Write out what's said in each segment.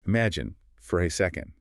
Imagine, for a second,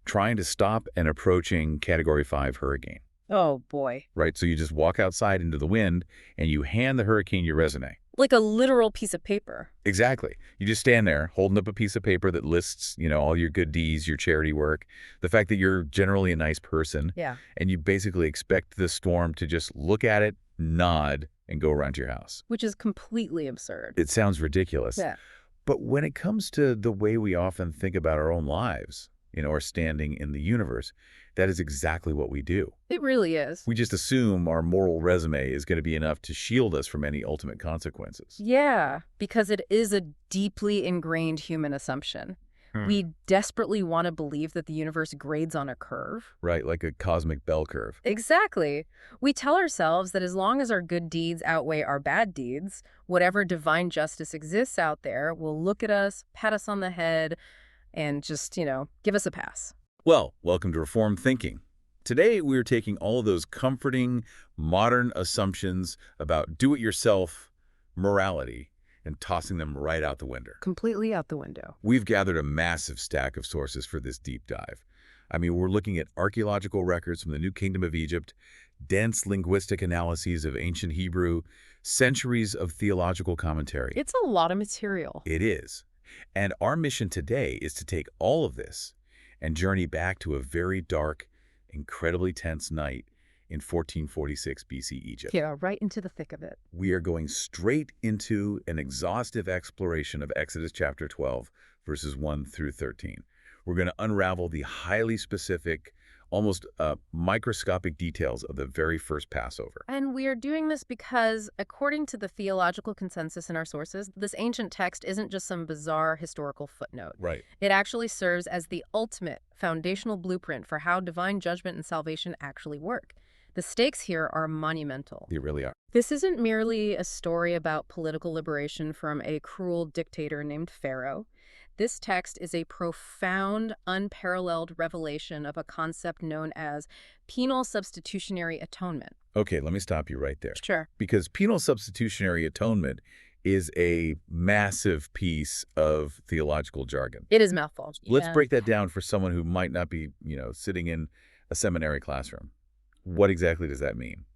trying to stop an approaching Category 5 hurricane. Oh, boy. Right, so you just walk outside into the wind, and you hand the hurricane your resume. Like a literal piece of paper. Exactly. You just stand there holding up a piece of paper that lists, all your good deeds, your charity work, the fact that you're generally a nice person. Yeah. And you basically expect the storm to just look at it, nod, and go around to your house. Which is completely absurd. It sounds ridiculous. Yeah. But when it comes to the way we often think about our own lives, our standing in the universe, that is exactly what we do. It really is. We just assume our moral resume is going to be enough to shield us from any ultimate consequences. Yeah, because it is a deeply ingrained human assumption. We desperately want to believe that the universe grades on a curve. Right, like a cosmic bell curve. Exactly. We tell ourselves that as long as our good deeds outweigh our bad deeds, whatever divine justice exists out there will look at us, pat us on the head, and just, give us a pass. Well, welcome to Reformed Thinking. Today, we're taking all of those comforting, modern assumptions about do-it-yourself morality and tossing them right out the window. Completely out the window. We've gathered a massive stack of sources for this deep dive. I mean, we're looking at archaeological records from the New Kingdom of Egypt, dense linguistic analyses of ancient Hebrew, centuries of theological commentary. It's a lot of material. It is. And our mission today is to take all of this and journey back to a very dark, incredibly tense night in 1446 BC Egypt. Yeah, right into the thick of it. We are going straight into an exhaustive exploration of Exodus chapter 12, verses 1 through 13. We're going to unravel the highly specific, almost microscopic details of the very first Passover. And we are doing this because, according to the theological consensus in our sources, this ancient text isn't just some bizarre historical footnote. Right. It actually serves as the ultimate foundational blueprint for how divine judgment and salvation actually work. The stakes here are monumental. They really are. This isn't merely a story about political liberation from a cruel dictator named Pharaoh. This text is a profound, unparalleled revelation of a concept known as penal substitutionary atonement. Okay, let me stop you right there. Sure. Because penal substitutionary atonement is a massive piece of theological jargon. It is a mouthful. Let's Yeah. break that down for someone who might not be, sitting in a seminary classroom. What exactly does that mean?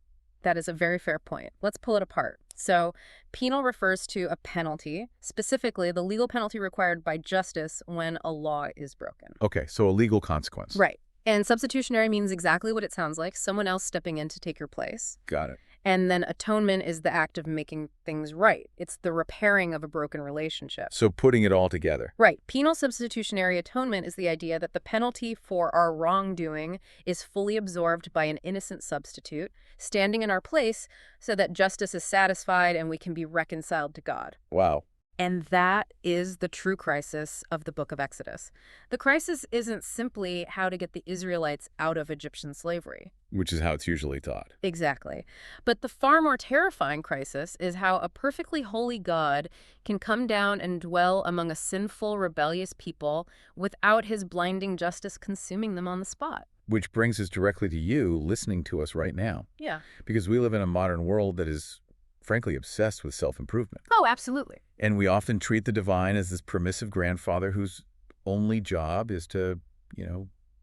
That is a very fair point. Let's pull it apart. So, penal refers to a penalty, specifically the legal penalty required by justice when a law is broken. Okay, so a legal consequence. Right. And substitutionary means exactly what it sounds like, someone else stepping in to take your place. Got it. And then atonement is the act of making things right. It's the repairing of a broken relationship. So putting it all together. Right. Penal substitutionary atonement is the idea that the penalty for our wrongdoing is fully absorbed by an innocent substitute, standing in our place so that justice is satisfied and we can be reconciled to God. Wow. And that is the true crisis of the book of Exodus. The crisis isn't simply how to get the Israelites out of Egyptian slavery. Which is how it's usually taught. Exactly. But the far more terrifying crisis is how a perfectly holy God can come down and dwell among a sinful, rebellious people without his blinding justice consuming them on the spot. Which brings us directly to you listening to us right now. Yeah. Because we live in a modern world that is, frankly, obsessed with self-improvement. Oh, absolutely. And we often treat the divine as this permissive grandfather whose only job is to,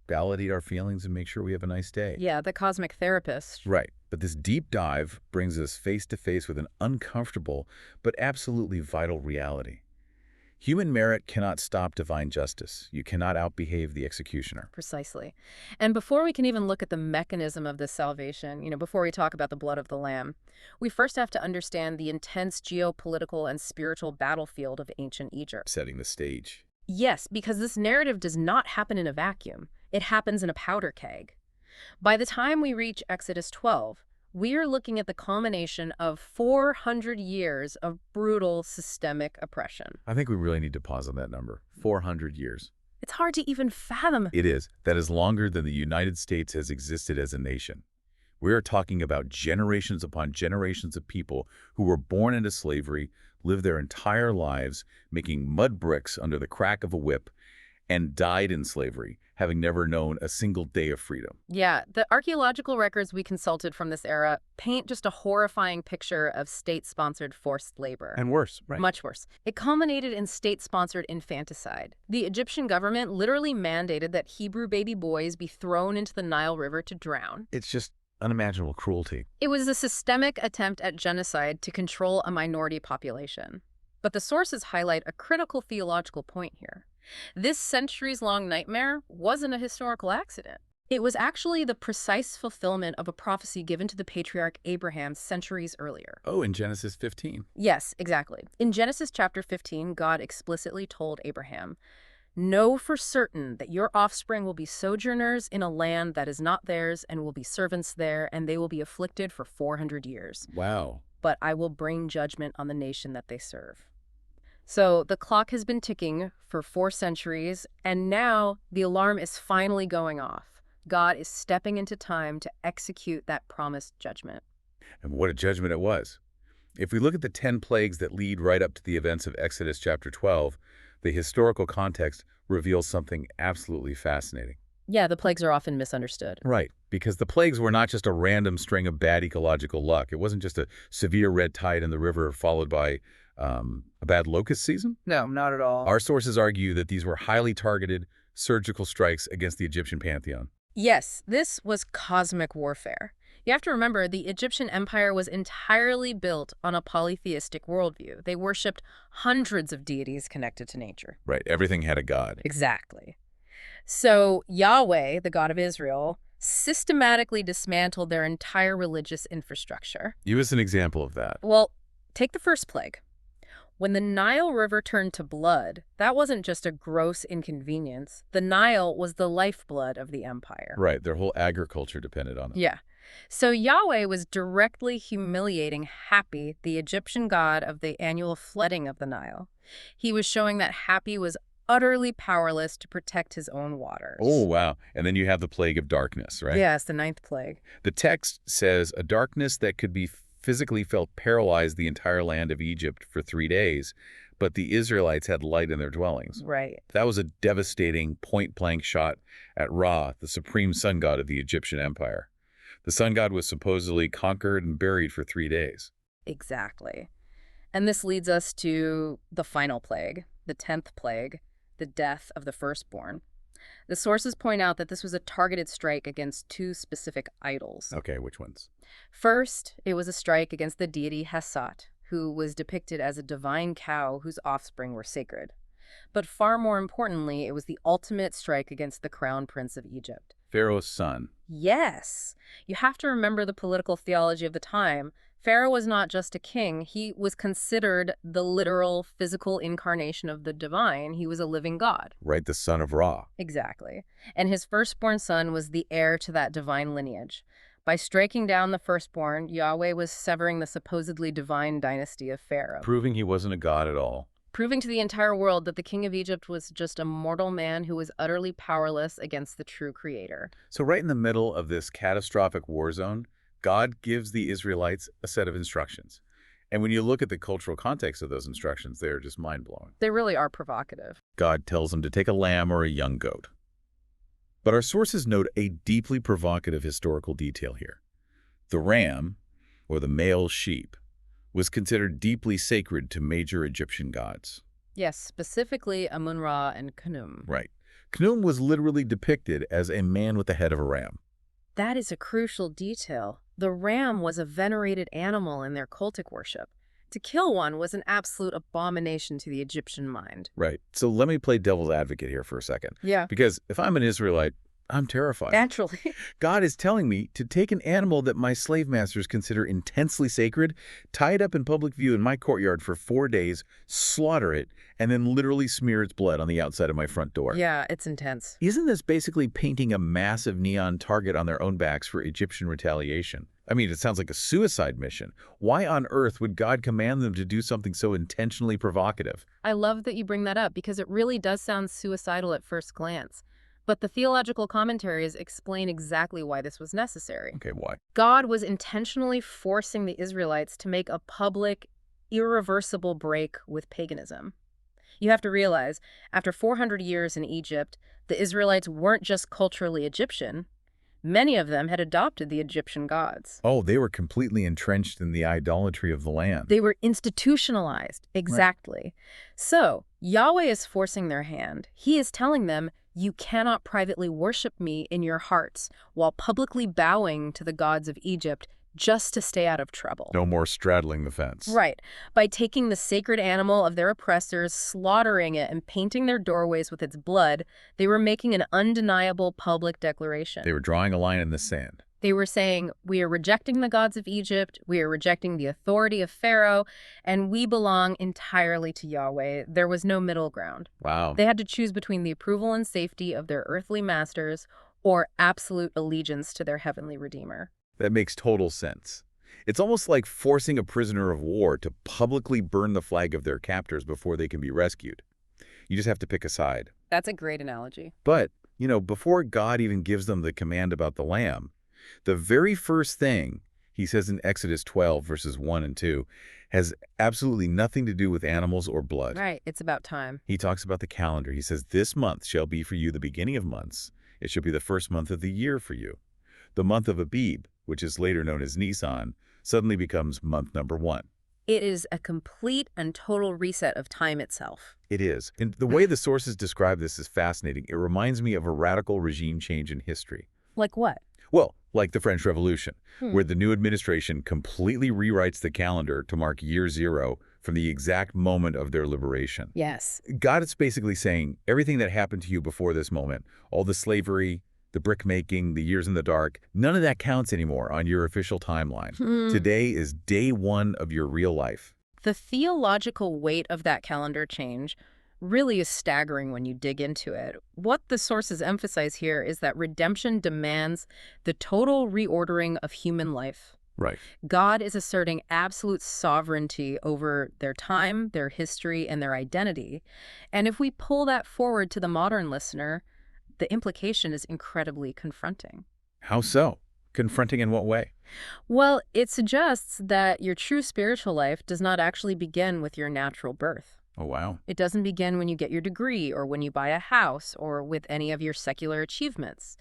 validate our feelings and make sure we have a nice day. Yeah, the cosmic therapist. Right. But this deep dive brings us face to face with an uncomfortable but absolutely vital reality. Human merit cannot stop divine justice. You cannot outbehave the executioner. Precisely. And before we can even look at the mechanism of this salvation, before we talk about the blood of the Lamb, we first have to understand the intense geopolitical and spiritual battlefield of ancient Egypt. Setting the stage. Yes, because this narrative does not happen in a vacuum. It happens in a powder keg. By the time we reach Exodus 12, we are looking at the culmination of 400 years of brutal systemic oppression. I think we really need to pause on that number. 400 years. It's hard to even fathom. It is. That is longer than the United States has existed as a nation. We are talking about generations upon generations of people who were born into slavery, lived their entire lives making mud bricks under the crack of a whip, and died in slavery, having never known a single day of freedom. Yeah, the archaeological records we consulted from this era paint just a horrifying picture of state-sponsored forced labor. And worse, right? Much worse. It culminated in state-sponsored infanticide. The Egyptian government literally mandated that Hebrew baby boys be thrown into the Nile River to drown. It's just unimaginable cruelty. It was a systemic attempt at genocide to control a minority population. But the sources highlight a critical theological point here. This centuries-long nightmare wasn't a historical accident. It was actually the precise fulfillment of a prophecy given to the patriarch Abraham centuries earlier. Oh, in Genesis 15. Yes, exactly. In Genesis chapter 15, God explicitly told Abraham, "Know for certain that your offspring will be sojourners in a land that is not theirs and will be servants there, and they will be afflicted for 400 years. Wow. But I will bring judgment on the nation that they serve." So the clock has been ticking for 4 centuries, and now the alarm is finally going off. God is stepping into time to execute that promised judgment. And what a judgment it was. If we look at the 10 plagues that lead right up to the events of Exodus chapter 12, the historical context reveals something absolutely fascinating. Yeah, the plagues are often misunderstood. Right, because the plagues were not just a random string of bad ecological luck. It wasn't just a severe red tide in the river followed by a bad locust season. No, not at all. Our sources argue that these were highly targeted surgical strikes against the Egyptian pantheon. Yes, this was cosmic warfare. You have to remember, the Egyptian empire was entirely built on a polytheistic worldview. They worshipped hundreds of deities connected to nature. Right, everything had a god. Exactly. So Yahweh, the God of Israel, systematically dismantled their entire religious infrastructure. Give us an example of that. Well, take the first plague. When the Nile River turned to blood, that wasn't just a gross inconvenience. The Nile was the lifeblood of the empire. Right, their whole agriculture depended on it. Yeah. So Yahweh was directly humiliating Happy, the Egyptian god of the annual flooding of the Nile. He was showing that Happy was utterly powerless to protect his own waters. Oh, wow. And then you have the plague of darkness, right? Yes, the 9th plague. The text says a darkness that could be physically felt paralyzed the entire land of Egypt for 3 days, but the Israelites had light in their dwellings. Right. That was a devastating point-blank shot at Ra, the supreme sun god of the Egyptian empire. The sun god was supposedly conquered and buried for 3 days. Exactly. And this leads us to the final plague, the 10th plague, the death of the firstborn. The sources point out that this was a targeted strike against 2 specific idols. Okay, which ones? First, it was a strike against the deity Hesat, who was depicted as a divine cow whose offspring were sacred. But far more importantly, it was the ultimate strike against the crown prince of Egypt. Pharaoh's son. Yes! You have to remember the political theology of the time. Pharaoh was not just a king. He was considered the literal, physical incarnation of the divine. He was a living god. Right, the son of Ra. Exactly. And his firstborn son was the heir to that divine lineage. By striking down the firstborn, Yahweh was severing the supposedly divine dynasty of Pharaoh, Proving he wasn't a god at all. proving to the entire world that the king of Egypt was just a mortal man who was utterly powerless against the true creator. So right in the middle of this catastrophic war zone, God gives the Israelites a set of instructions. And when you look at the cultural context of those instructions, they are just mind-blowing. They really are provocative. God tells them to take a lamb or a young goat. But our sources note a deeply provocative historical detail here. The ram, or the male sheep, was considered deeply sacred to major Egyptian gods. Yes, specifically Amun-Ra and Khnum. Right. Khnum was literally depicted as a man with the head of a ram. That is a crucial detail. The ram was a venerated animal in their cultic worship. To kill one was an absolute abomination to the Egyptian mind. Right. So let me play devil's advocate here for a second. Yeah. Because if I'm an Israelite, I'm terrified. Naturally. God is telling me to take an animal that my slave masters consider intensely sacred, tie it up in public view in my courtyard for 4 days, slaughter it, and then literally smear its blood on the outside of my front door. Yeah, it's intense. Isn't this basically painting a massive neon target on their own backs for Egyptian retaliation? I mean, it sounds like a suicide mission. Why on earth would God command them to do something so intentionally provocative? I love that you bring that up because it really does sound suicidal at first glance. But the theological commentaries explain exactly why this was necessary. Okay, why? God was intentionally forcing the Israelites to make a public, irreversible break with paganism. You have to realize, after 400 years in Egypt, the Israelites weren't just culturally Egyptian. Many of them had adopted the Egyptian gods. Oh, they were completely entrenched in the idolatry of the land. They were institutionalized, exactly. So, Yahweh is forcing their hand. He is telling them, you cannot privately worship me in your hearts while publicly bowing to the gods of Egypt just to stay out of trouble. No more straddling the fence. Right. By taking the sacred animal of their oppressors, slaughtering it, and painting their doorways with its blood, they were making an undeniable public declaration. They were drawing a line in the sand. They were saying, we are rejecting the gods of Egypt, we are rejecting the authority of Pharaoh, and we belong entirely to Yahweh. There was no middle ground. Wow. They had to choose between the approval and safety of their earthly masters or absolute allegiance to their heavenly Redeemer. That makes total sense. It's almost like forcing a prisoner of war to publicly burn the flag of their captors before they can be rescued. You just have to pick a side. That's a great analogy. But, before God even gives them the command about the lamb, the very first thing he says in Exodus 12, verses 1 and 2, has absolutely nothing to do with animals or blood. Right, it's about time. He talks about the calendar. He says, this month shall be for you the beginning of months. It shall be the first month of the year for you. The month of Abib, which is later known as Nisan, suddenly becomes month number 1. It is a complete and total reset of time itself. It is. And the way the sources describe this is fascinating. It reminds me of a radical regime change in history. Like what? Well, like the French Revolution, where the new administration completely rewrites the calendar to mark year 0 from the exact moment of their liberation. Yes. God is basically saying everything that happened to you before this moment, all the slavery, the brick-making, the years in the dark, none of that counts anymore on your official timeline. Today is day 1 of your real life. The theological weight of that calendar change really is staggering when you dig into it. What the sources emphasize here is that redemption demands the total reordering of human life. Right. God is asserting absolute sovereignty over their time, their history, and their identity. And if we pull that forward to the modern listener, the implication is incredibly confronting. How so? Confronting in what way? Well, it suggests that your true spiritual life does not actually begin with your natural birth. Oh, wow. It doesn't begin when you get your degree or when you buy a house or with any of your secular achievements.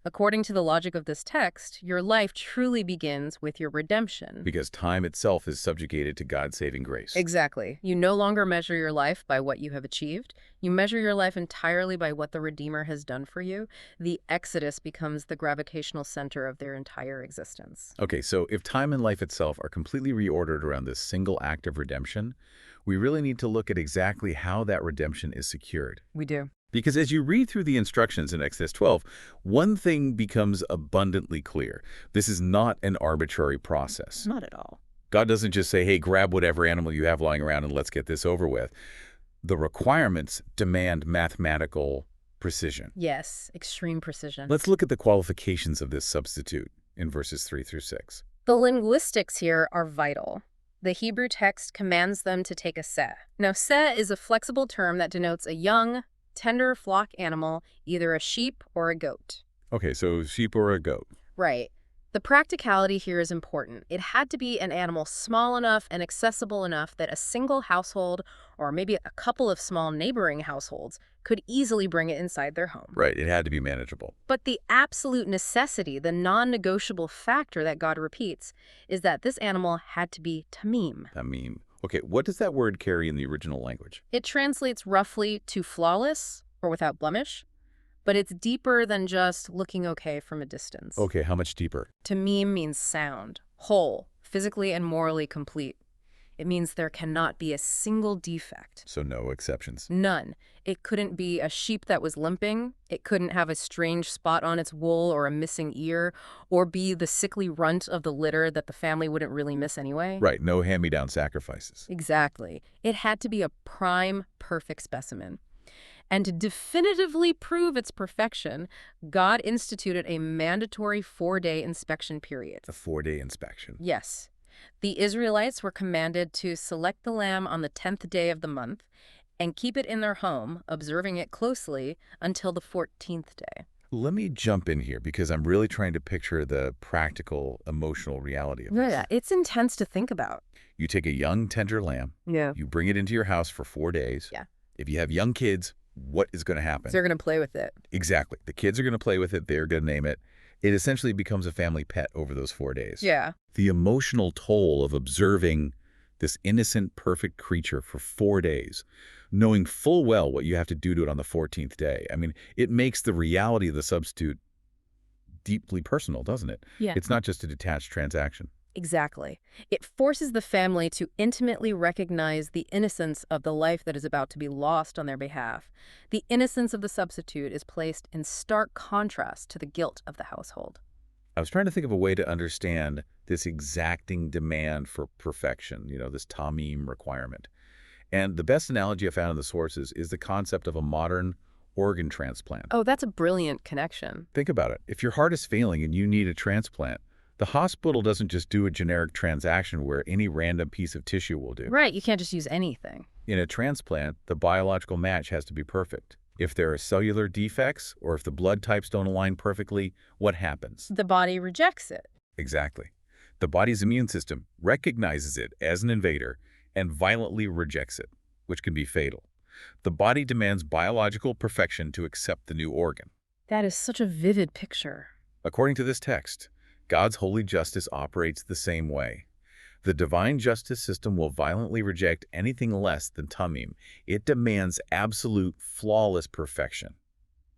According to the logic of this text, your life truly begins with your redemption. Because time itself is subjugated to God's saving grace. Exactly. You no longer measure your life by what you have achieved. You measure your life entirely by what the Redeemer has done for you. The Exodus becomes the gravitational center of their entire existence. Okay, so if time and life itself are completely reordered around this single act of redemption, we really need to look at exactly how that redemption is secured. We do. Because as you read through the instructions in Exodus 12, one thing becomes abundantly clear. This is not an arbitrary process. Not at all. God doesn't just say, hey, grab whatever animal you have lying around and let's get this over with. The requirements demand mathematical precision. Yes, extreme precision. Let's look at the qualifications of this substitute in verses 3 through 6. The linguistics here are vital. The Hebrew text commands them to take a seh. Now, seh is a flexible term that denotes a young, tender flock animal, either a sheep or a goat. Okay, so sheep or a goat. Right. The practicality here is important. It had to be an animal small enough and accessible enough that a single household, or maybe a couple of small neighboring households, could easily bring it inside their home. Right, it had to be manageable. But the absolute necessity, the non-negotiable factor that God repeats, is that this animal had to be tamim. Tamim. Okay, what does that word carry in the original language? It translates roughly to flawless or without blemish, but it's deeper than just looking okay from a distance. Okay, how much deeper? Tamim means sound, whole, physically and morally complete. It means there cannot be a single defect. So no exceptions. None. It couldn't be a sheep that was limping. It couldn't have a strange spot on its wool or a missing ear, or be the sickly runt of the litter that the family wouldn't really miss anyway. Right, no hand-me-down sacrifices. Exactly. It had to be a prime, perfect specimen. And to definitively prove its perfection, God instituted a mandatory 4-day inspection period. A 4-day inspection. Yes. The Israelites were commanded to select the lamb on the 10th day of the month and keep it in their home, observing it closely until the 14th day. Let me jump in here because I'm really trying to picture the practical, emotional reality of this. Yeah, it's intense to think about. You take a young, tender lamb. Yeah. You bring it into your house for 4 days. Yeah. If you have young kids, what is going to happen? They're going to play with it. Exactly. The kids are going to play with it. They're going to name it. It essentially becomes a family pet over those 4 days. Yeah. The emotional toll of observing this innocent, perfect creature for 4 days, knowing full well what you have to do to it on the 14th day. I mean, it makes the reality of the substitute deeply personal, doesn't it? Yeah. It's not just a detached transaction. Exactly. It forces the family to intimately recognize the innocence of the life that is about to be lost on their behalf. The innocence of the substitute is placed in stark contrast to the guilt of the household. I was trying to think of a way to understand this exacting demand for perfection, this tamim requirement. And the best analogy I found in the sources is the concept of a modern organ transplant. Oh, that's a brilliant connection. Think about it. If your heart is failing and you need a transplant, the hospital doesn't just do a generic transaction where any random piece of tissue will do. Right, you can't just use anything. In a transplant, the biological match has to be perfect. If there are cellular defects or if the blood types don't align perfectly, what happens? The body rejects it. Exactly. The body's immune system recognizes it as an invader and violently rejects it, which can be fatal. The body demands biological perfection to accept the new organ. That is such a vivid picture. According to this text, God's holy justice operates the same way. The divine justice system will violently reject anything less than tamim. It demands absolute, flawless perfection.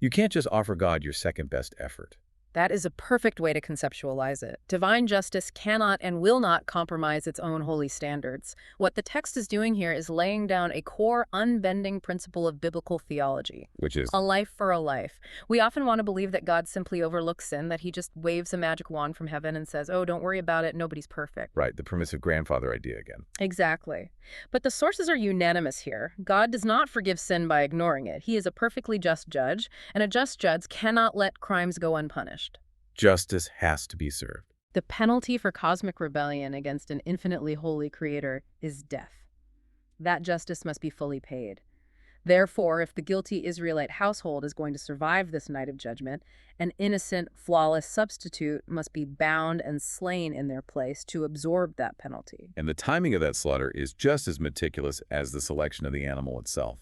You can't just offer God your second-best effort. That is a perfect way to conceptualize it. Divine justice cannot and will not compromise its own holy standards. What the text is doing here is laying down a core, unbending principle of biblical theology. Which is? A life for a life. We often want to believe that God simply overlooks sin, that he just waves a magic wand from heaven and says, oh, don't worry about it, nobody's perfect. Right, the permissive grandfather idea again. Exactly. But the sources are unanimous here. God does not forgive sin by ignoring it. He is a perfectly just judge, and a just judge cannot let crimes go unpunished. Justice has to be served. The penalty for cosmic rebellion against an infinitely holy creator is death. That justice must be fully paid. Therefore, if the guilty Israelite household is going to survive this night of judgment, an innocent, flawless substitute must be bound and slain in their place to absorb that penalty. And the timing of that slaughter is just as meticulous as the selection of the animal itself.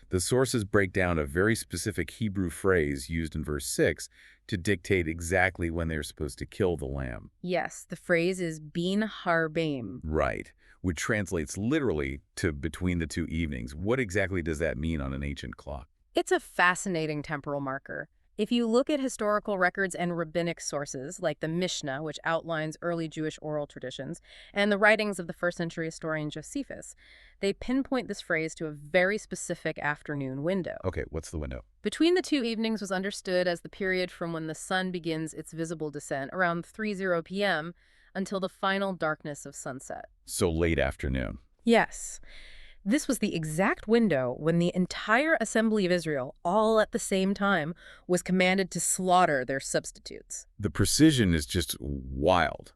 The sources break down a very specific Hebrew phrase used in verse 6 to dictate exactly when they're supposed to kill the lamb. Yes, the phrase is bin harbaim. Right, which translates literally to between the two evenings. What exactly does that mean on an ancient clock? It's a fascinating temporal marker. If you look at historical records and rabbinic sources, like the Mishnah, which outlines early Jewish oral traditions, and the writings of the first-century historian Josephus, they pinpoint this phrase to a very specific afternoon window. Okay, what's the window? Between the two evenings was understood as the period from when the sun begins its visible descent, around 3:00 p.m., until the final darkness of sunset. So late afternoon. Yes. This was the exact window when the entire assembly of Israel, all at the same time, was commanded to slaughter their substitutes. The precision is just wild.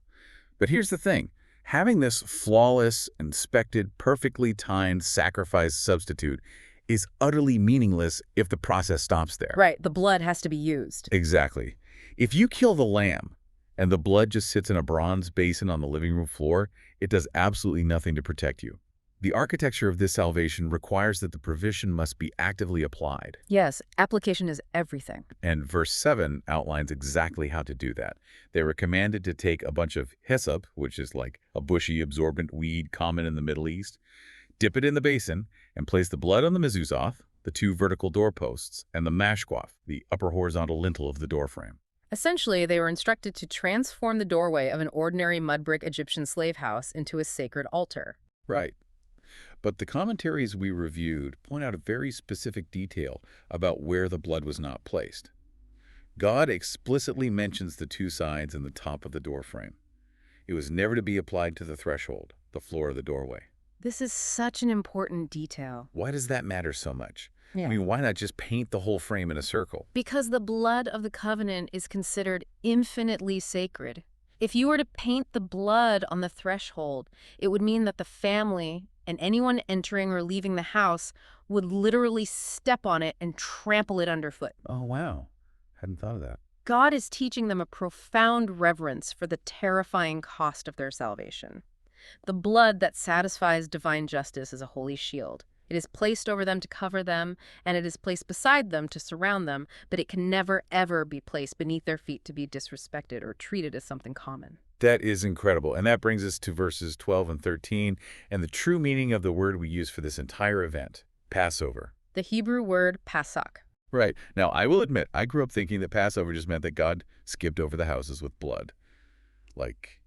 But here's the thing. Having this flawless, inspected, perfectly timed sacrifice substitute is utterly meaningless if the process stops there. Right, the blood has to be used. Exactly. If you kill the lamb and the blood just sits in a bronze basin on the living room floor, it does absolutely nothing to protect you. The architecture of this salvation requires that the provision must be actively applied. Yes, application is everything. And verse 7 outlines exactly how to do that. They were commanded to take a bunch of hyssop, which is like a bushy, absorbent weed common in the Middle East, dip it in the basin, and place the blood on the mezuzah, the two vertical doorposts, and the mashquaf, the upper horizontal lintel of the doorframe. Essentially, they were instructed to transform the doorway of an ordinary mud brick Egyptian slave house into a sacred altar. Right. But the commentaries we reviewed point out a very specific detail about where the blood was not placed. God explicitly mentions the two sides and the top of the doorframe. It was never to be applied to the threshold, the floor of the doorway. This is such an important detail. Why does that matter so much? Yeah. I mean, why not just paint the whole frame in a circle? Because the blood of the covenant is considered infinitely sacred. If you were to paint the blood on the threshold, it would mean that the family and anyone entering or leaving the house would literally step on it and trample it underfoot. Oh, wow. Hadn't thought of that. God is teaching them a profound reverence for the terrifying cost of their salvation. The blood that satisfies divine justice is a holy shield. It is placed over them to cover them, and it is placed beside them to surround them, but it can never, ever be placed beneath their feet to be disrespected or treated as something common. That is incredible. And that brings us to verses 12 and 13 and the true meaning of the word we use for this entire event, Passover. The Hebrew word pasak. Right. Now, I will admit, I grew up thinking that Passover just meant that God skipped over the houses with blood. Like,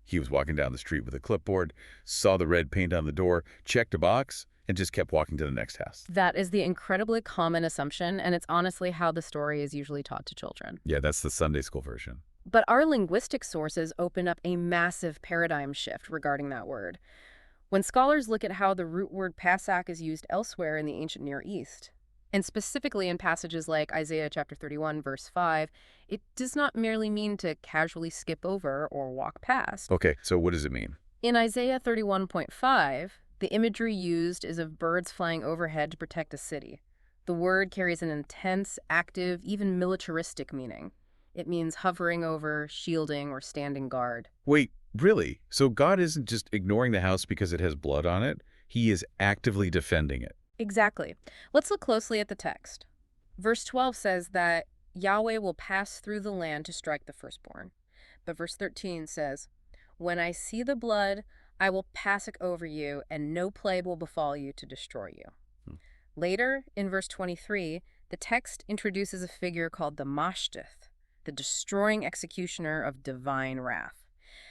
he was walking down the street with a clipboard, saw the red paint on the door, checked a box, and just kept walking to the next house. That is the incredibly common assumption, and it's honestly how the story is usually taught to children. Yeah, that's the Sunday school version. But our linguistic sources open up a massive paradigm shift regarding that word. When scholars look at how the root word pasak is used elsewhere in the ancient Near East, and specifically in passages like Isaiah chapter 31, verse 5, it does not merely mean to casually skip over or walk past. Okay, so what does it mean? In Isaiah 31.5, the imagery used is of birds flying overhead to protect a city. The word carries an intense, active, even militaristic meaning. It means hovering over, shielding, or standing guard. Wait, really? So God isn't just ignoring the house because it has blood on it? He is actively defending it. Exactly. Let's look closely at the text. Verse 12 says that Yahweh will pass through the land to strike the firstborn. But verse 13 says, "When I see the blood, I will pass it over you, and no plague will befall you to destroy you." Later, in verse 23, the text introduces a figure called the Mashtith, the destroying executioner of divine wrath.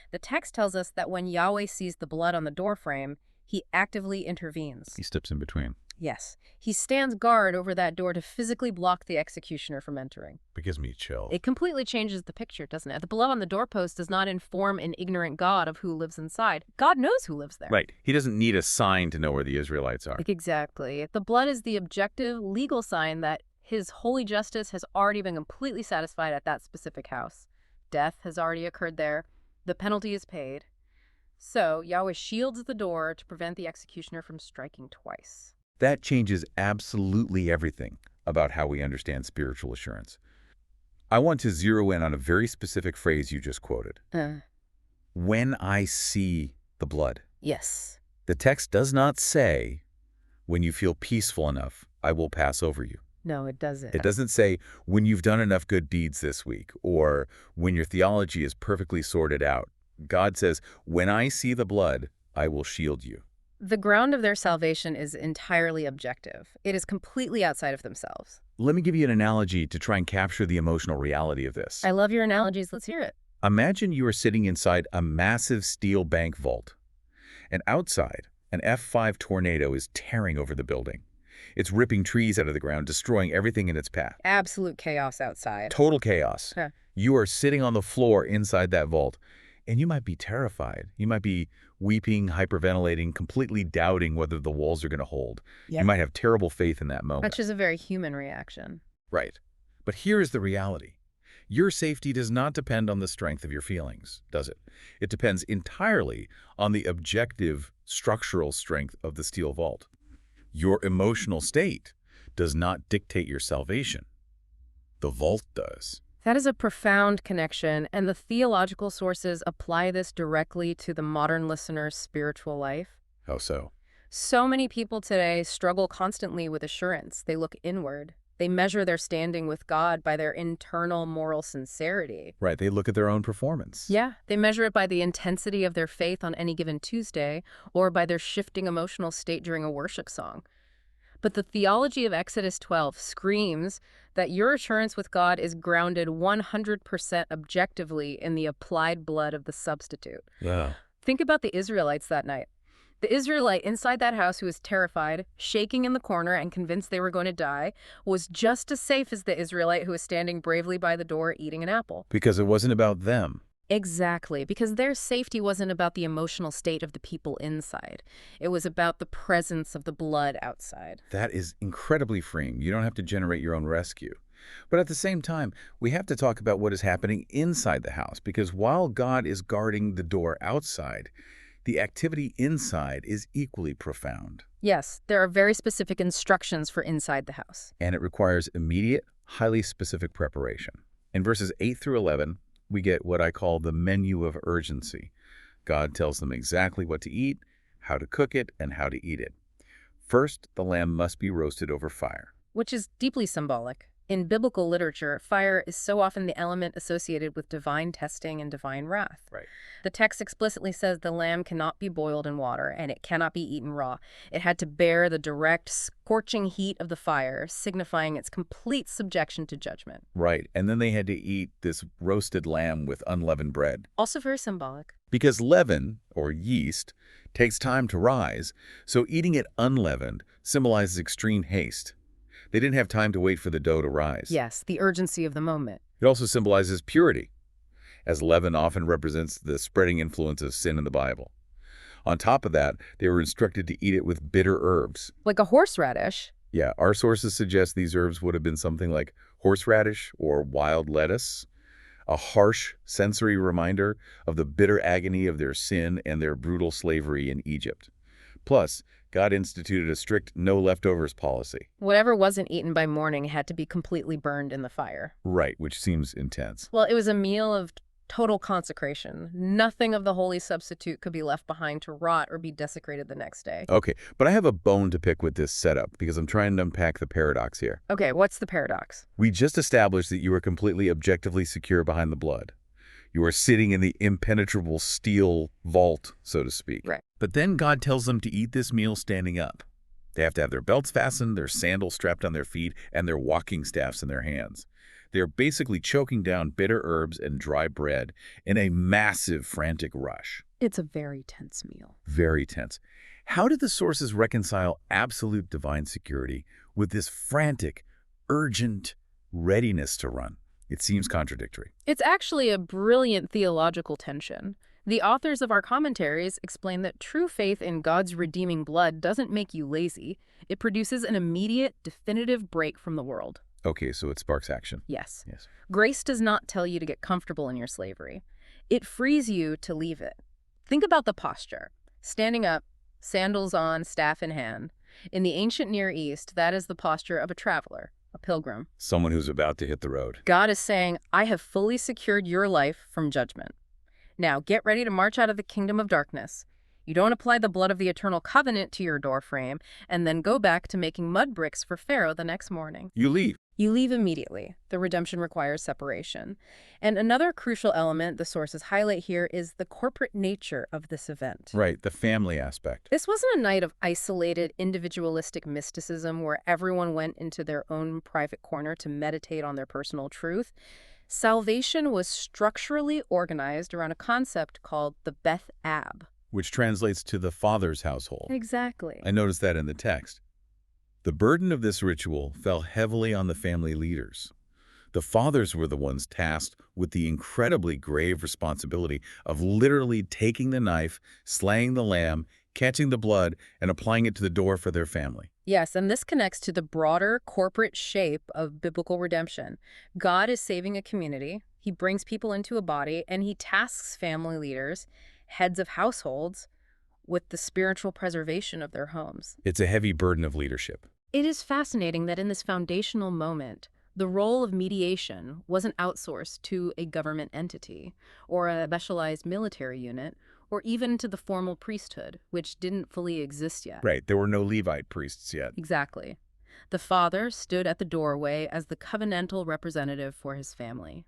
The text tells us that when Yahweh sees the blood on the doorframe, he actively intervenes. He steps in between. Yes, he stands guard over that door to physically block the executioner from entering. It gives me chills. It completely changes the picture, doesn't it? The blood on the doorpost does not inform an ignorant God of who lives inside. God knows who lives there. Right. He doesn't need a sign to know where the Israelites are. Exactly. The blood is the objective, legal sign that his holy justice has already been completely satisfied at that specific house. Death has already occurred there. The penalty is paid. So Yahweh shields the door to prevent the executioner from striking twice. That changes absolutely everything about how we understand spiritual assurance. I want to zero in on a very specific phrase you just quoted. When I see the blood. Yes. The text does not say, when you feel peaceful enough, I will pass over you. No, it doesn't. It doesn't say, when you've done enough good deeds this week, or when your theology is perfectly sorted out. God says, when I see the blood, I will shield you. The ground of their salvation is entirely objective. It is completely outside of themselves. Let me give you an analogy to try and capture the emotional reality of this. I love your analogies. Let's hear it. Imagine you are sitting inside a massive steel bank vault, and outside, an F5 tornado is tearing over the building. It's ripping trees out of the ground, destroying everything in its path. Absolute chaos outside. Total chaos. Huh. You are sitting on the floor inside that vault, and you might be terrified. You might be weeping, hyperventilating, completely doubting whether the walls are going to hold. Yep. You might have terrible faith in that moment. Which is a very human reaction. Right. But here is the reality. Your safety does not depend on the strength of your feelings, does it? It depends entirely on the objective structural strength of the steel vault. Your emotional state does not dictate your salvation. The vault does. That is a profound connection, and the theological sources apply this directly to the modern listener's spiritual life. How so? So many people today struggle constantly with assurance. They look inward. They measure their standing with God by their internal moral sincerity. Right, they look at their own performance. Yeah, they measure it by the intensity of their faith on any given Tuesday, or by their shifting emotional state during a worship song. But the theology of Exodus 12 screams that your assurance with God is grounded 100% objectively in the applied blood of the substitute. Yeah. Think about the Israelites that night. The Israelite inside that house who was terrified, shaking in the corner and convinced they were going to die, was just as safe as the Israelite who was standing bravely by the door eating an apple. Because it wasn't about them. Exactly, because their safety wasn't about the emotional state of the people inside. It was about the presence of the blood outside. That is incredibly freeing. You don't have to generate your own rescue. But at the same time, we have to talk about what is happening inside the house, because while God is guarding the door outside, the activity inside is equally profound. Yes, there are very specific instructions for inside the house. And it requires immediate, highly specific preparation. In verses 8 through 11, we get what I call the menu of urgency. God tells them exactly what to eat, how to cook it, and how to eat it. First, the lamb must be roasted over fire. Which is deeply symbolic. In biblical literature, fire is so often the element associated with divine testing and divine wrath. Right. The text explicitly says the lamb cannot be boiled in water, and it cannot be eaten raw. It had to bear the direct, scorching heat of the fire, signifying its complete subjection to judgment. Right, and then they had to eat this roasted lamb with unleavened bread. Also very symbolic. Because leaven, or yeast, takes time to rise, so eating it unleavened symbolizes extreme haste. They didn't have time to wait for the dough to rise. Yes, the urgency of the moment. It also symbolizes purity, as leaven often represents the spreading influence of sin in the Bible. On top of that, they were instructed to eat it with bitter herbs. Like a horseradish. Yeah, our sources suggest these herbs would have been something like horseradish or wild lettuce, a harsh sensory reminder of the bitter agony of their sin and their brutal slavery in Egypt. Plus, God instituted a strict no leftovers policy. Whatever wasn't eaten by morning had to be completely burned in the fire. Right, which seems intense. Well, it was a meal of total consecration. Nothing of the holy substitute could be left behind to rot or be desecrated the next day. Okay, but I have a bone to pick with this setup because I'm trying to unpack the paradox here. Okay, what's the paradox? We just established that you were completely objectively secure behind the blood. You are sitting in the impenetrable steel vault, so to speak. Right. But then God tells them to eat this meal standing up. They have to have their belts fastened, their sandals strapped on their feet, and their walking staffs in their hands. They're basically choking down bitter herbs and dry bread in a massive, frantic rush. It's a very tense meal. Very tense. How did the sources reconcile absolute divine security with this frantic, urgent readiness to run? It seems contradictory. It's actually a brilliant theological tension. The authors of our commentaries explain that true faith in God's redeeming blood doesn't make you lazy. It produces an immediate, definitive break from the world. Okay, so it sparks action. Yes. Yes. Grace does not tell you to get comfortable in your slavery. It frees you to leave it. Think about the posture. Standing up, sandals on, staff in hand. In the ancient Near East, that is the posture of a traveler, a pilgrim. Someone who's about to hit the road. God is saying, I have fully secured your life from judgment. Now get ready to march out of the kingdom of darkness. You don't apply the blood of the eternal covenant to your doorframe and then go back to making mud bricks for Pharaoh the next morning. You leave. You leave immediately. The redemption requires separation. And another crucial element the sources highlight here is the corporate nature of this event. Right, the family aspect. This wasn't a night of isolated, individualistic mysticism where everyone went into their own private corner to meditate on their personal truth. Salvation was structurally organized around a concept called the Beth Ab. Which translates to the father's household. Exactly. I noticed that in the text. The burden of this ritual fell heavily on the family leaders. The fathers were the ones tasked with the incredibly grave responsibility of literally taking the knife, slaying the lamb, catching the blood, and applying it to the door for their family. Yes, and this connects to the broader corporate shape of biblical redemption. God is saving a community. He brings people into a body, and he tasks family leaders, heads of households, with the spiritual preservation of their homes. It's a heavy burden of leadership. It is fascinating that in this foundational moment, the role of mediation wasn't outsourced to a government entity or a specialized military unit or even to the formal priesthood, which didn't fully exist yet. Right, there were no Levite priests yet. Exactly. The father stood at the doorway as the covenantal representative for his family.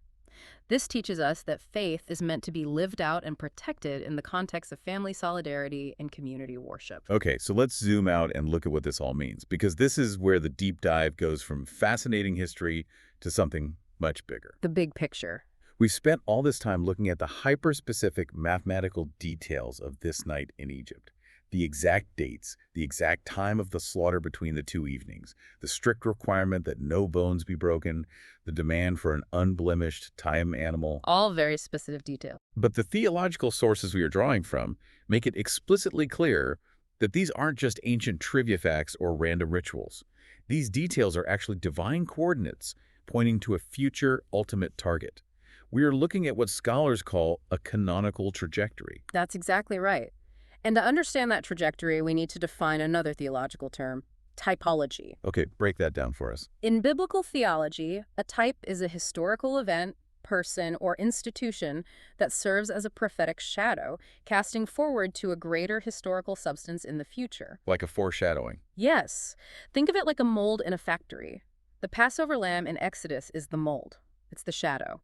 This teaches us that faith is meant to be lived out and protected in the context of family solidarity and community worship. Okay, so let's zoom out and look at what this all means, because this is where the deep dive goes from fascinating history to something much bigger. The big picture. We've spent all this time looking at the hyper-specific mathematical details of this night in Egypt. The exact dates, the exact time of the slaughter between the two evenings, the strict requirement that no bones be broken, the demand for an unblemished time animal. All very specific detail. But the theological sources we are drawing from make it explicitly clear that these aren't just ancient trivia facts or random rituals. These details are actually divine coordinates pointing to a future ultimate target. We are looking at what scholars call a canonical trajectory. That's exactly right. And to understand that trajectory, we need to define another theological term, typology. Okay, break that down for us. In biblical theology, a type is a historical event, person, or institution that serves as a prophetic shadow, casting forward to a greater historical substance in the future. Like a foreshadowing. Yes. Think of it like a mold in a factory. The Passover lamb in Exodus is the mold. It's the shadow.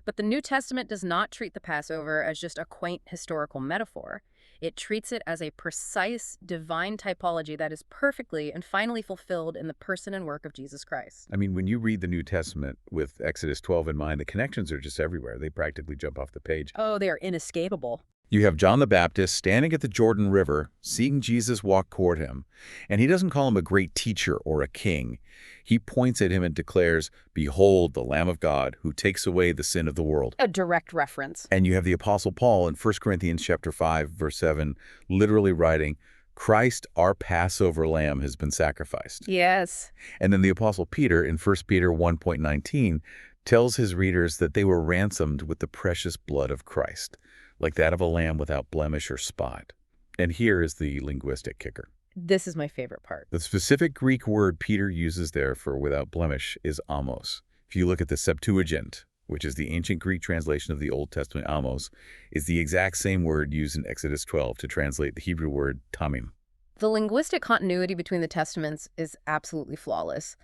But the New Testament does not treat the Passover as just a quaint historical metaphor. It treats it as a precise divine typology that is perfectly and finally fulfilled in the person and work of Jesus Christ. I mean, when you read the New Testament with Exodus 12 in mind, the connections are just everywhere. They practically jump off the page. Oh, they are inescapable. You have John the Baptist standing at the Jordan River, seeing Jesus walk toward him. And he doesn't call him a great teacher or a king. He points at him and declares, "Behold, the Lamb of God, who takes away the sin of the world." A direct reference. And you have the Apostle Paul in 1 Corinthians chapter 5, verse 7, literally writing, "Christ, our Passover lamb, has been sacrificed." Yes. And then the Apostle Peter in 1 Peter 1:19 tells his readers that they were ransomed with the precious blood of Christ, like that of a lamb without blemish or spot. And here is the linguistic kicker. This is my favorite part. The specific Greek word Peter uses there for without blemish is amos. If you look at the Septuagint, which is the ancient Greek translation of the Old Testament amos, is the exact same word used in Exodus 12 to translate the Hebrew word tamim. The linguistic continuity between the testaments is absolutely flawless.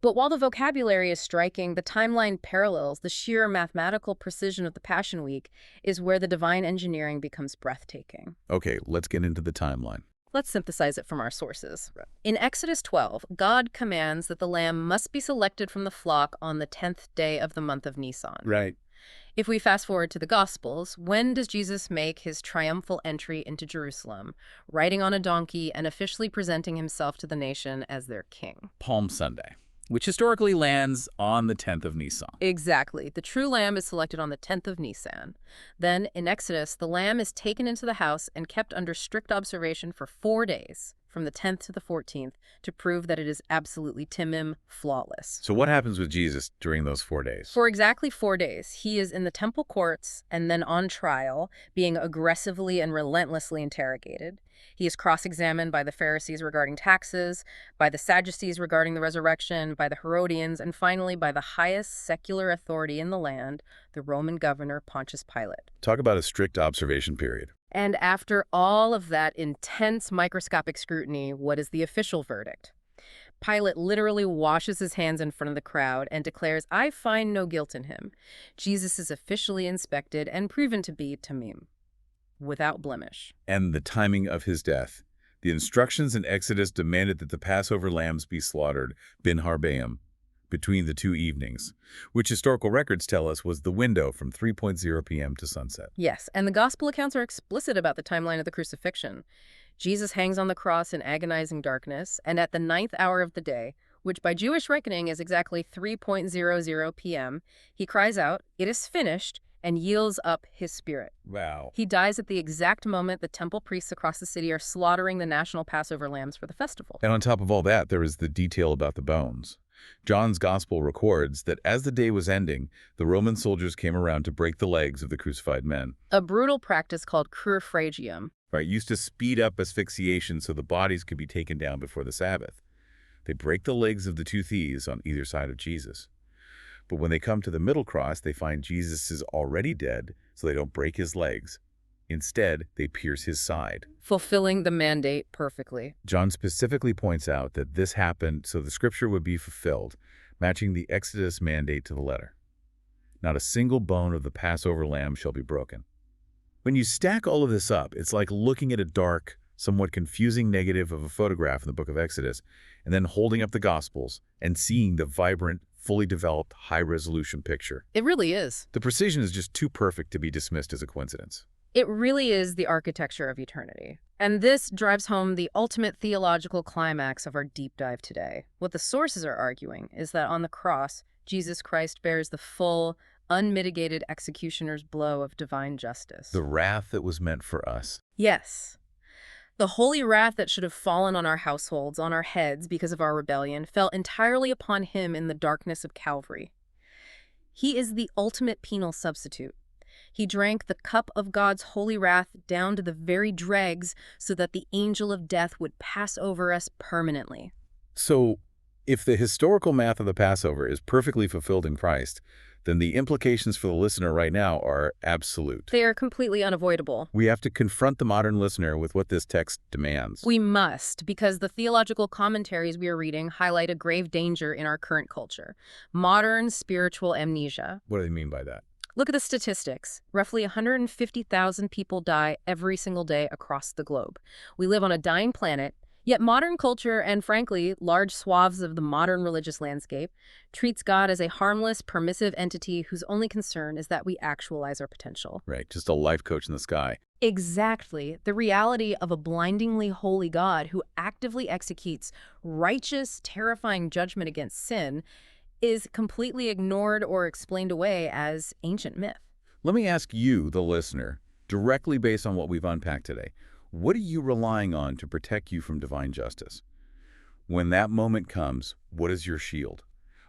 But while the vocabulary is striking, the timeline parallels, the sheer mathematical precision of the Passion Week is where the divine engineering becomes breathtaking. Okay, let's get into the timeline. Let's synthesize it from our sources. In Exodus 12, God commands that the lamb must be selected from the flock on the 10th day of the month of Nisan. Right. If we fast forward to the Gospels, when does Jesus make his triumphal entry into Jerusalem, riding on a donkey and officially presenting himself to the nation as their king? Palm Sunday, which historically lands on the 10th of Nisan. Exactly. The true lamb is selected on the 10th of Nisan. Then, in Exodus, the lamb is taken into the house and kept under strict observation for 4 days, from the 10th to the 14th, to prove that it is absolutely timim, flawless. So what happens with Jesus during those 4 days? For exactly 4 days, he is in the temple courts and then on trial, being aggressively and relentlessly interrogated. He is cross-examined by the Pharisees regarding taxes, by the Sadducees regarding the resurrection, by the Herodians, and finally by the highest secular authority in the land, the Roman governor Pontius Pilate. Talk about a strict observation period. And after all of that intense microscopic scrutiny, what is the official verdict? Pilate literally washes his hands in front of the crowd and declares, "I find no guilt in him." Jesus is officially inspected and proven to be tamim, without blemish. And the timing of his death. The instructions in Exodus demanded that the Passover lambs be slaughtered, bin harbeim, between the 2 evenings, which historical records tell us was the window from 3:00 p.m. to sunset. Yes, and the gospel accounts are explicit about the timeline of the crucifixion. Jesus hangs on the cross in agonizing darkness, and at the 9th hour of the day, which by Jewish reckoning is exactly 3:00 p.m., he cries out, "It is finished," and yields up his spirit. Wow. He dies at the exact moment the temple priests across the city are slaughtering the national Passover lambs for the festival. And on top of all that, there is the detail about the bones. John's gospel records that as the day was ending, the Roman soldiers came around to break the legs of the crucified men. A brutal practice called crurifragium. Right, used to speed up asphyxiation so the bodies could be taken down before the Sabbath. They break the legs of the 2 thieves on either side of Jesus. But when they come to the middle cross, they find Jesus is already dead, so they don't break his legs. Instead, they pierce his side. Fulfilling the mandate perfectly. John specifically points out that this happened so the scripture would be fulfilled, matching the Exodus mandate to the letter. Not a single bone of the Passover lamb shall be broken. When you stack all of this up, it's like looking at a dark, somewhat confusing negative of a photograph in the book of Exodus, and then holding up the Gospels and seeing the vibrant, fully developed, high-resolution picture. It really is. The precision is just too perfect to be dismissed as a coincidence. It really is the architecture of eternity. And this drives home the ultimate theological climax of our deep dive today. What the sources are arguing is that on the cross, Jesus Christ bears the full, unmitigated executioner's blow of divine justice. The wrath that was meant for us. Yes. The holy wrath that should have fallen on our households, on our heads because of our rebellion, fell entirely upon him in the darkness of Calvary. He is the ultimate penal substitute. He drank the cup of God's holy wrath down to the very dregs so that the angel of death would pass over us permanently. So, If the historical math of the Passover is perfectly fulfilled in Christ, then the implications for the listener right now are absolute. They are completely unavoidable. We have to confront the modern listener with what this text demands. We must, because the theological commentaries we are reading highlight a grave danger in our current culture: modern spiritual amnesia. What do they mean by that? Look at the statistics. Roughly 150,000 people die every single day across the globe. We live on a dying planet, yet modern culture and, frankly, large swaths of the modern religious landscape treats God as a harmless, permissive entity whose only concern is that we actualize our potential. Right, just a life coach in the sky. Exactly. The reality of a blindingly holy God who actively executes righteous, terrifying judgment against sin is completely ignored or explained away as ancient myth. Let me ask you, the listener, directly based on what we've unpacked today, what are you relying on to protect you from divine justice? When that moment comes, what is your shield?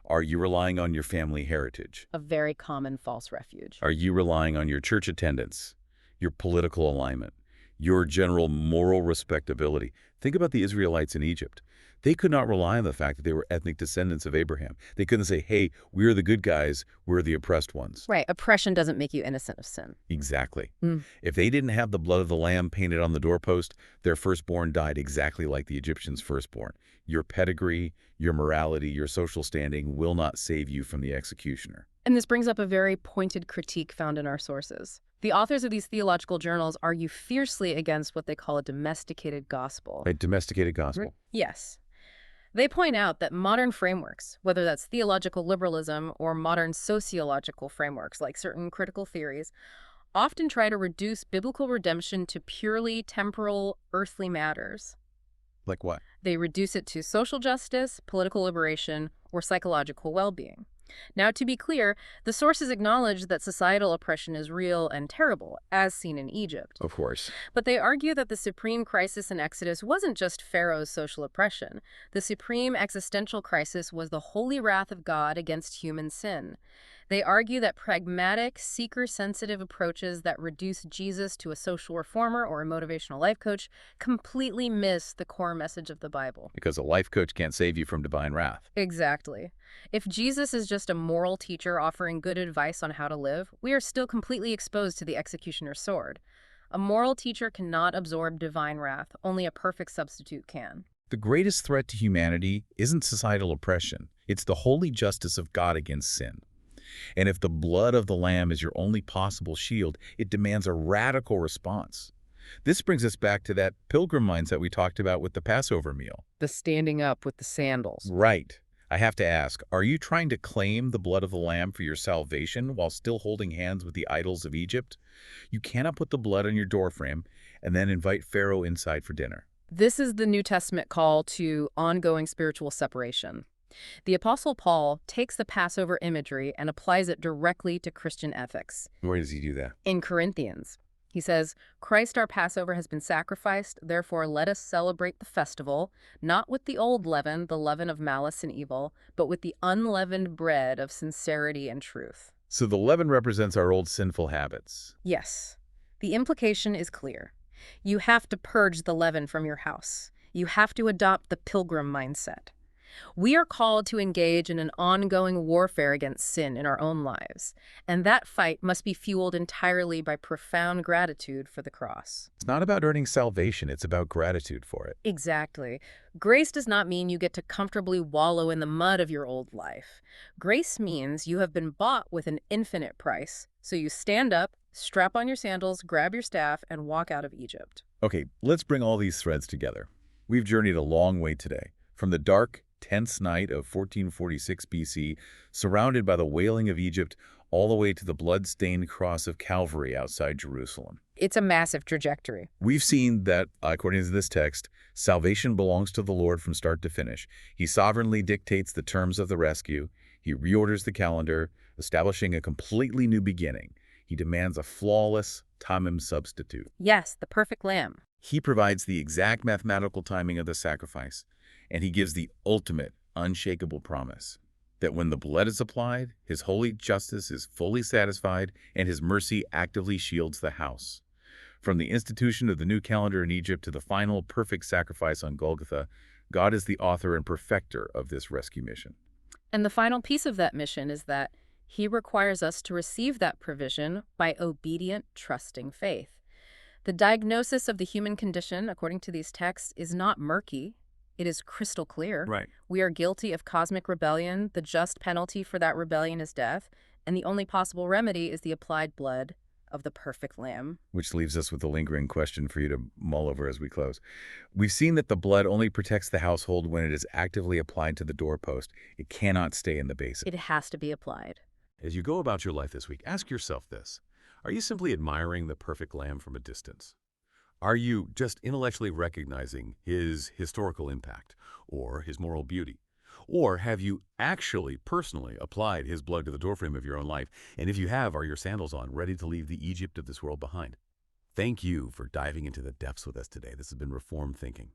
Are you relying on your family heritage? A very common false refuge. Are you relying on your church attendance, your political alignment, your general moral respectability? Think about the Israelites in Egypt. They could not rely on the fact that they were ethnic descendants of Abraham. They couldn't say, hey, we're the good guys, we're the oppressed ones. Right. Oppression doesn't make you innocent of sin. Exactly. Mm. If they didn't have the blood of the lamb painted on the doorpost, their firstborn died exactly like the Egyptians' firstborn. Your pedigree, your morality, your social standing will not save you from the executioner. And this brings up a very pointed critique found in our sources. The authors of these theological journals argue fiercely against what they call a domesticated gospel. A domesticated gospel. Yes. They point out that modern frameworks, whether that's theological liberalism or modern sociological frameworks like certain critical theories, often try to reduce biblical redemption to purely temporal, earthly matters. Like what? They reduce it to social justice, political liberation, or psychological well-being. Now, to be clear, the sources acknowledge that societal oppression is real and terrible, as seen in Egypt. Of course. But they argue that the supreme crisis in Exodus wasn't just Pharaoh's social oppression. The supreme existential crisis was the holy wrath of God against human sin. They argue that pragmatic, seeker-sensitive approaches that reduce Jesus to a social reformer or a motivational life coach completely miss the core message of the Bible. Because a life coach can't save you from divine wrath. Exactly. If Jesus is just a moral teacher offering good advice on how to live, we are still completely exposed to the executioner's sword. A moral teacher cannot absorb divine wrath. Only a perfect substitute can. The greatest threat to humanity isn't societal oppression. It's the holy justice of God against sin. And if the blood of the Lamb is your only possible shield, it demands a radical response. This brings us back to that pilgrim mindset we talked about with the Passover meal. The standing up with the sandals. Right. I have to ask, are you trying to claim the blood of the Lamb for your salvation while still holding hands with the idols of Egypt? You cannot put the blood on your doorframe and then invite Pharaoh inside for dinner. This is the New Testament call to ongoing spiritual separation. The Apostle Paul takes the Passover imagery and applies it directly to Christian ethics. Where does he do that? In Corinthians, he says, Christ our Passover has been sacrificed, therefore let us celebrate the festival, not with the old leaven, the leaven of malice and evil, but with the unleavened bread of sincerity and truth. So the leaven represents our old sinful habits. Yes. The implication is clear. You have to purge the leaven from your house. You have to adopt the pilgrim mindset. We are called to engage in an ongoing warfare against sin in our own lives, and that fight must be fueled entirely by profound gratitude for the cross. It's not about earning salvation, it's about gratitude for it. Exactly. Grace does not mean you get to comfortably wallow in the mud of your old life. Grace means you have been bought with an infinite price, so you stand up, strap on your sandals, grab your staff, and walk out of Egypt. Okay, let's bring all these threads together. We've journeyed a long way today, from the dark, tense night of 1446 BC, surrounded by the wailing of Egypt, all the way to the blood-stained cross of Calvary outside Jerusalem. It's a massive trajectory. We've seen that, according to this text, salvation belongs to the Lord from start to finish. He sovereignly dictates the terms of the rescue. He reorders the calendar, establishing a completely new beginning. He demands a flawless tamim substitute. Yes, the perfect lamb. He provides the exact mathematical timing of the sacrifice, and he gives the ultimate, unshakable promise that when the blood is applied, his holy justice is fully satisfied and his mercy actively shields the house. From the institution of the new calendar in Egypt to the final perfect sacrifice on Golgotha, God is the author and perfecter of this rescue mission. And the final piece of that mission is that he requires us to receive that provision by obedient, trusting faith. The diagnosis of the human condition, according to these texts, is not murky. It is crystal clear. Right. We are guilty of cosmic rebellion. The just penalty for that rebellion is death. And the only possible remedy is the applied blood of the perfect lamb. Which leaves us with a lingering question for you to mull over as we close. We've seen that the blood only protects the household when it is actively applied to the doorpost. It cannot stay in the basin. It has to be applied. As you go about your life this week, ask yourself this. Are you simply admiring the perfect lamb from a distance? Are you just intellectually recognizing his historical impact or his moral beauty? Or have you actually personally applied his blood to the doorframe of your own life? And if you have, are your sandals on, ready to leave the Egypt of this world behind? Thank you for diving into the depths with us today. This has been Reformed Thinking.